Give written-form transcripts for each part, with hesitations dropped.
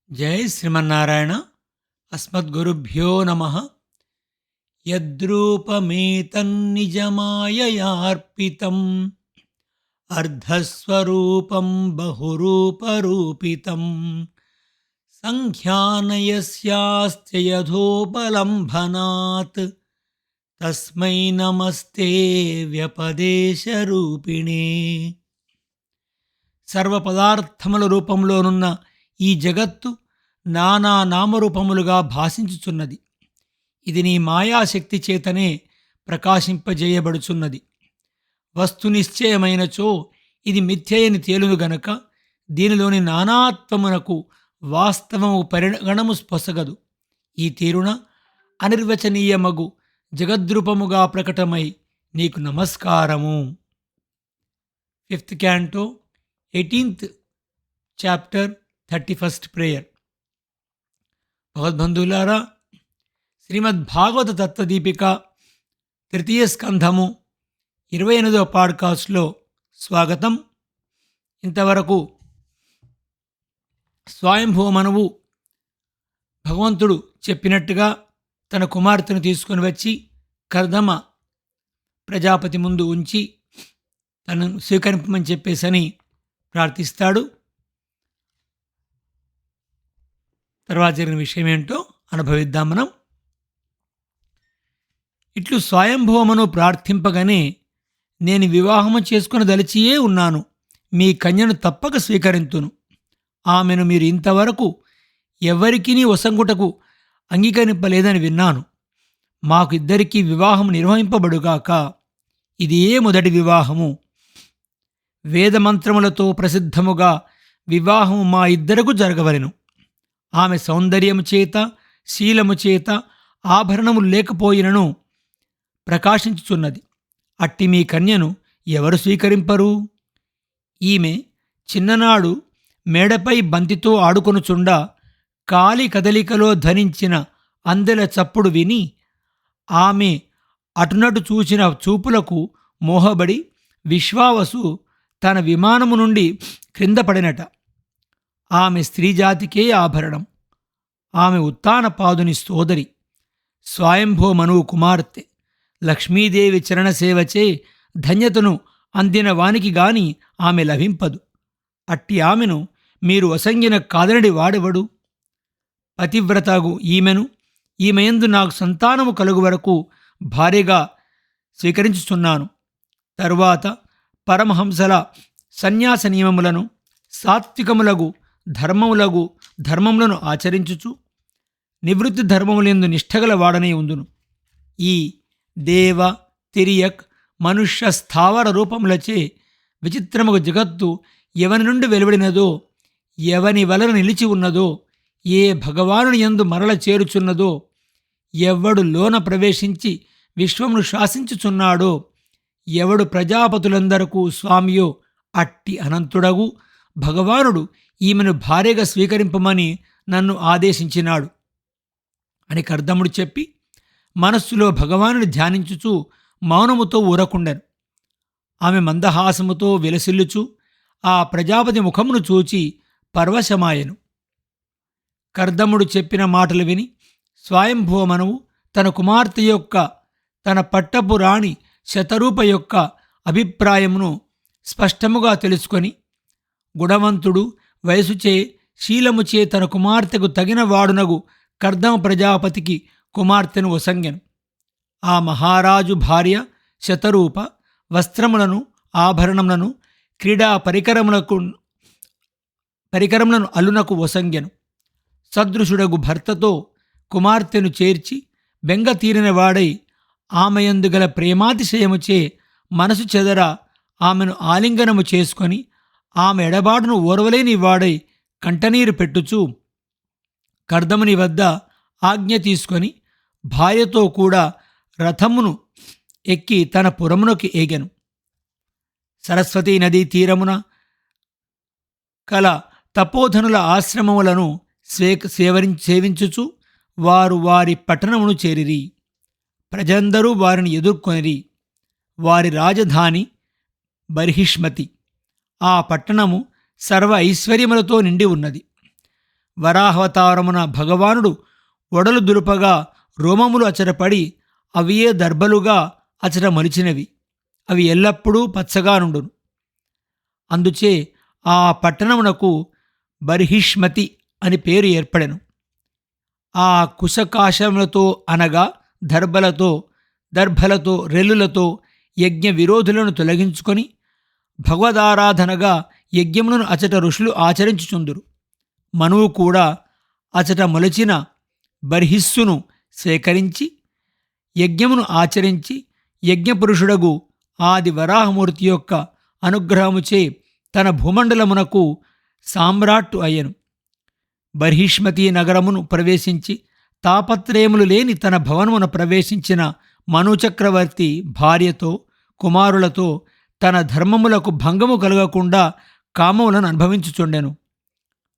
జై శ్రీమన్నారాయణ. అస్మద్గురుభ్యో నమ. యద్రూపమేతన్నిజమాయయార్పితం అర్ధస్వరూపం బహురూపరూపితం సంఖ్యానయస్యాస్త్య యథోపలంభనాత్ తస్మై నమస్తే వ్యపదేశరూపిణే. సర్వపదార్థముల రూపంలోనున్న ఈ జగత్తు నానా నామరూపములుగా భాషించుచున్నది. ఇది నీ మాయాశక్తి చేతనే ప్రకాశింపజేయబడుచున్నది. వస్తునిశ్చయమైనచో ఇది మిథ్యయని తేలును గనక దీనిలోని నానాత్వమునకు వాస్తవము పరిగణము పొసగదు. ఈ తీరున అనిర్వచనీయమగు జగద్రూపముగా ప్రకటమై నీకు నమస్కారము. 5th Canto 18th Chapter 31st Prayer. భగవద్బంధువులారా, Srimad Bhagavata తత్వదీపిక 3వ స్కంధము 28వ పాడ్కాస్ట్లో స్వాగతం. ఇంతవరకు స్వయంభువ మనువు భగవంతుడు చెప్పినట్టుగా తన కుమార్తెను తీసుకొని వచ్చి కర్దమ ప్రజాపతి ముందు ఉంచి తనను స్వీకరింపమని చెప్పేసని ప్రార్థిస్తాడు. తర్వాత జరిగిన విషయం ఏంటో అనుభవిద్దాం మనం. ఇట్లు స్వయంభవమును ప్రార్థింపగానే, నేను వివాహము చేసుకుని దలిచియే ఉన్నాను, మీ కన్యను తప్పక స్వీకరింతును. ఆమెను మీరు ఇంతవరకు ఎవరికినీ ఒసంగుటకు అంగీకరింపలేదని విన్నాను. మాకు ఇద్దరికీ వివాహం నిర్వహింపబడుగాక. ఇది ఏ మొదటి వివాహము. వేదమంత్రములతో ప్రసిద్ధముగా వివాహము మా ఇద్దరకు జరగవలెను. ఆమె సౌందర్యము చేత శీలము చేత ఆభరణములు లేకపోయినను ప్రకాశించుచున్నది. అట్టి మీ కన్యను ఎవరు స్వీకరింపరు? ఈమె చిన్ననాడు మేడపై బంతితో ఆడుకొనుచుండా కాలి కదలికలో ధ్వనించిన అందెల చప్పుడు విని ఆమె అటునటు చూచిన చూపులకు మోహబడి విశ్వావసు తన విమానము నుండి క్రింద పడినట. ఆమె స్త్రీజాతికే ఆభరణం. ఆమె ఉత్తానపాదుని సోదరి, స్వయంభో మనువు కుమార్తె. లక్ష్మీదేవి చరణసేవచే ధన్యతను అందిన వానికి గాని ఆమె లభింపదు. అట్టి ఆమెను మీరు వసంగిన కాదనడి వాడెవడు? పతివ్రతగు ఈమెయందు నాకు సంతానము కలుగు వరకు భార్యగా స్వీకరించుచున్నాను. తరువాత పరమహంసల సన్యాస నియమములను సాత్వికములగు ధర్మములను ఆచరించుచు నివృత్తి ధర్మములందు నిష్ఠగల వాడనే ఉందును. ఈ దేవ తిరియక్ మనుష్య స్థావర రూపములచే విచిత్రముగు జగత్తు ఎవని నుండి వెలువడినదో, ఎవని వలన నిలిచి ఉన్నదో, ఏ భగవానుని యందు మరల చేరుచున్నదో, ఎవడు లోన ప్రవేశించి విశ్వమును శాసించుచున్నాడో, ఎవడు ప్రజాపతులందరకు స్వామియో అట్టి అనంతుడగు భగవానుడు ఈమెను భార్యగా స్వీకరింపమని నన్ను ఆదేశించినాడు అని కర్దముడు చెప్పి మనస్సులో భగవానుని ధ్యానించుచూ మౌనముతో ఊరకుండెను. ఆమె మందహాసముతో విలసిల్లుచు ఆ ప్రజాపతి ముఖమును చూచి పరవశమాయెను. కర్దముడు చెప్పిన మాటలు విని స్వయంభువ మనువు తన కుమార్తె యొక్క, తన పట్టపు రాణి శతరూప యొక్క అభిప్రాయమును స్పష్టముగా తెలుసుకొని గుణవంతుడు, వయసుచే శీలముచే తన కుమార్తెకు తగిన వాడునగు కర్దమ ప్రజాపతికి కుమార్తెను వసంగెను. ఆ మహారాజు భార్య శతరూప వస్త్రములను, ఆభరణములను, క్రీడా పరికరములను అల్లునకు వసంగెను. సదృశుడగు భర్తతో కుమార్తెను చేర్చి బెంగ తీరిన వాడై ఆమెయందు గల ప్రేమాతిశయముచే మనసు చెదర ఆమెను ఆలింగనము చేసుకొని ఆమె ఎడబాటును ఓర్వలేని వాడై కంటనీరు పెట్టుచూ కర్దముని వద్ద ఆజ్ఞ తీసుకొని భార్యతో కూడా రథమును ఎక్కి తన పురమునకు ఏగెను. సరస్వతీ నదీ తీరమున కల తపోధనుల ఆశ్రమములను సేవించుచు వారు వారి పట్టణమును చేరిరి. ప్రజందరూ వారిని ఎదుర్కొనిరి. వారి రాజధాని బర్హిష్మతి. ఆ పట్టణము సర్వ ఐశ్వర్యములతో నిండి ఉన్నది. వరాహవతారమున భగవానుడు ఒడలు దులుపగా రోమములు అచటపడి అవియే దర్భలుగా అచట మొలిచినవి. అవి ఎల్లప్పుడూ పచ్చగా నుండును. అందుచే ఆ పట్టణమునకు బర్హిష్మతి అని పేరు ఏర్పడెను. ఆ కుశకాశములతో అనగా దర్భలతో రెల్లులతో యజ్ఞ విరోధులను తొలగించుకొని భగవదారాధనగా యజ్ఞములను అచట ఋషులు ఆచరించుచుందురు. మనువు కూడా అచట మొలచిన బర్హిస్సును స్వీకరించి యజ్ఞమును ఆచరించి యజ్ఞపురుషుడగు ఆది వరాహమూర్తి యొక్క అనుగ్రహముచే తన భూమండలమునకు సామ్రాట్టు అయ్యను. బర్హిష్మతి నగరమును ప్రవేశించి తాపత్రయములు లేని తన భవనమున ప్రవేశించిన మనుచక్రవర్తి భార్యతో కుమారులతో తన ధర్మములకు భంగము కలగకుండా కామములను అనుభవించుచుండెను.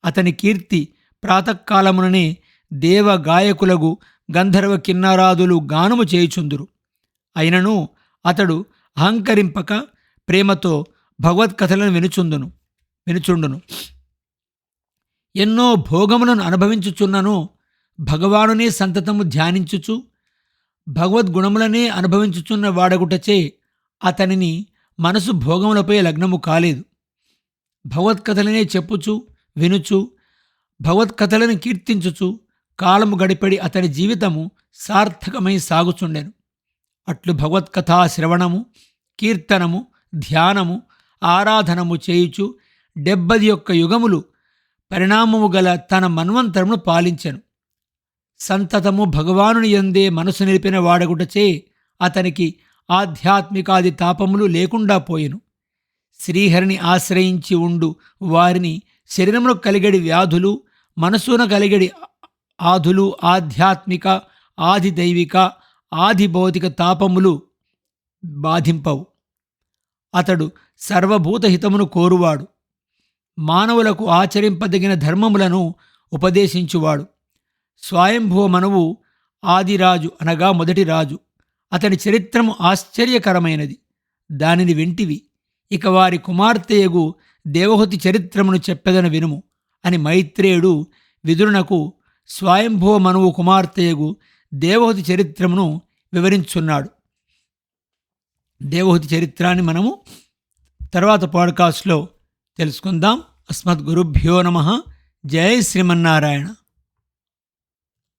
అతని కీర్తి ప్రాతకాలముననే దేవగాయకులగు గంధర్వ కిన్నరాదులు గానము చేయుచుందురు. అయినను అతడు అహంకరింపక ప్రేమతో భగవత్కథలను వినుచుండును. ఎన్నో భోగములను అనుభవించుచున్నను భగవానునే సంతతము ధ్యానించుచు భగవద్గుణములనే అనుభవించుచున్న వాడగుటచే అతనిని మనసు భోగములపై లగ్నము కాలేదు. భగవత్కథలనే చెప్పుచు వినుచు భగవత్కథలను కీర్తించుచు కాలము గడిపడి అతని జీవితము సార్థకమై సాగుచుండెను. అట్లు భగవత్కథా శ్రవణము, కీర్తనము, ధ్యానము, ఆరాధనము చేయుచు 71 యుగములు పరిణామము గల తన మన్వంతరమును పాలించెను. సంతతము భగవానుని యందే మనసు నిలిపిన వాడగుటచే అతనికి ఆధ్యాత్మికాది తాపములు లేకుండా పోయెను. శ్రీహరిని ఆశ్రయించి ఉండు వారిని శరీరమును కలిగడి వ్యాధులు, మనసున కలిగడి ఆధులు, ఆధ్యాత్మిక, ఆది దైవిక, ఆది భౌతిక తాపములు బాధింపవు. అతడు సర్వభూత హితమును కోరువాడు. మానవులకు ఆచరింపదగిన ధర్మములను ఉపదేశించువాడు. స్వయంభువ మనువు ఆదిరాజు అనగా మొదటి రాజు. అతని చరిత్రము ఆశ్చర్యకరమైనది. దానిని వింటివి. ఇక వారి కుమార్తెయగు దేవహూతి చరిత్రమును చెప్పెదను వినుము అని మైత్రేయుడు విదురునకు స్వయంభువ మనువు కుమార్తెయగు దేవహూతి చరిత్రమును వివరించున్నాడు. దేవహూతి చరిత్రాన్ని మనము తర్వాత పాడ్కాస్ట్లో తెలుసుకుందాం. అస్మద్గురుభ్యో నమః. జై శ్రీమన్నారాయణ.